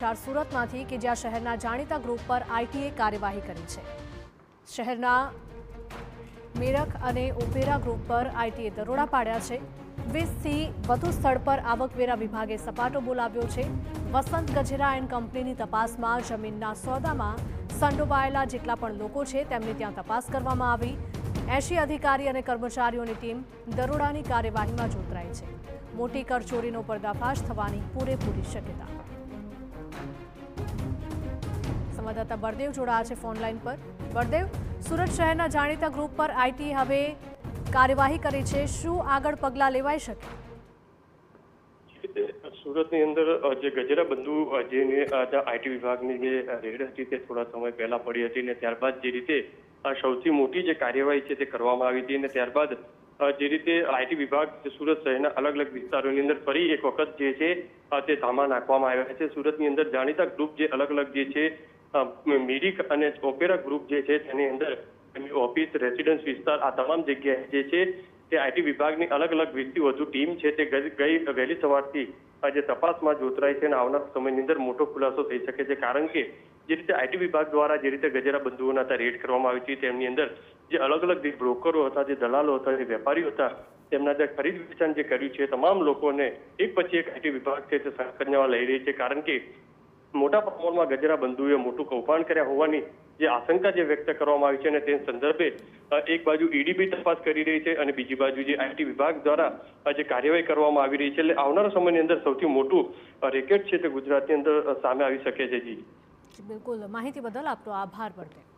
સુરતમાંથી કે જ્યાં શહેરના જાણીતા ગ્રુપ પર આઈટીએ કાર્યવાહી કરી છે। શહેરના મેરખ અને ઓપેરા ગ્રુપ પર આઈટીએ દરોડા પાડ્યા છે। 20થી વધુ સ્થળ પર આવકવેરા વિભાગે સપાટો બોલાવ્યો છે। વસંત ગજેરા એન્ડ કંપનીની તપાસમાં જમીનના સોદામાં સંડોવાયેલા જેટલા પણ લોકો છે તેમની ત્યાં તપાસ કરવામાં આવી। 80 અધિકારી અને કર્મચારીઓની ટીમ દરોડાની કાર્યવાહીમાં જોતરાઈ છે। મોટી કરચોરીનો પર્દાફાશ થવાની પૂરેપૂરી શક્યતા। સંવાદદાતા બળદેવ જોડાયા છે ફોન લાઈન પર। બળદેવ, સુરત શહેરના જાણીતા ગ્રુપ પર આઈટી હવે કાર્યવાહી કરી છે, શું આગળ પગલાં લેવાઈ શકે? સુરતની અંદર જે ગજેરા બંધુ જેને આઈટી વિભાગની જે રેડ હતી તે થોડા સમય પહેલા પડી હતી ને ત્યારબાદ જે રીતે સૌથી મોટી જે કાર્યવાહી છે તે કરવામાં આવી હતી અને ત્યારબાદ જે રીતે આઈટી વિભાગ સુરત શહેરના અલગ અલગ વિસ્તારોની અંદર ફરી એક વખત જે છે તે ધામા નાખવામાં આવ્યા છે। સુરતની અંદર જાણીતા ગ્રુપ જે અલગ અલગ જે છે મિરિક અને ઓપેરા ગ્રુપ જે છે તેની અંદર ઓફિસ, રેસિડન્સ વિસ્તાર આ તમામ જગ્યાએ જે છે તે આઈટી વિભાગની અલગ અલગ 20થી વધુ ટીમ છે તે ગઈ વહેલી સવારથી જે તપાસમાં જોતરાઈ છે અને આવનાર સમયની અંદર મોટો ખુલાસો થઈ શકે છે। કારણ કે જે રીતે આઈટી વિભાગ દ્વારા જે રીતે ગજેરા બંધુઓના રેડ કરવામાં આવી હતી તેમની અંદર જે અલગ અલગ જે બ્રોકરો હતા, જે દલાલો હતા, જે વેપારીઓ હતા, તેમના જે ખરીદ વેચાણ જે કર્યું છે તમામ લોકોને એક પછી એક આઈટી વિભાગ છે તે સંકળાવા લઈ રહી છે। કારણ કે મોટા પ્રમાણમાં ગજેરા બંધુએ મોટું કૌભાંડ કર્યા હોવાની જે આશંકા જે વ્યક્ત કરવામાં આવી છે અને તે સંદર્ભે એક બાજુ ઈડી તપાસ કરી રહી છે અને બીજી બાજુ જે આઈટી વિભાગ દ્વારા જે કાર્યવાહી કરવામાં આવી રહી છે એટલે આવનારા સમયની અંદર સૌથી મોટું રેકેટ છે તે ગુજરાતની અંદર સામે આવી શકે છે। જી બિલકુલ, માહિતી બદલ આપનો આભાર બળદેવ।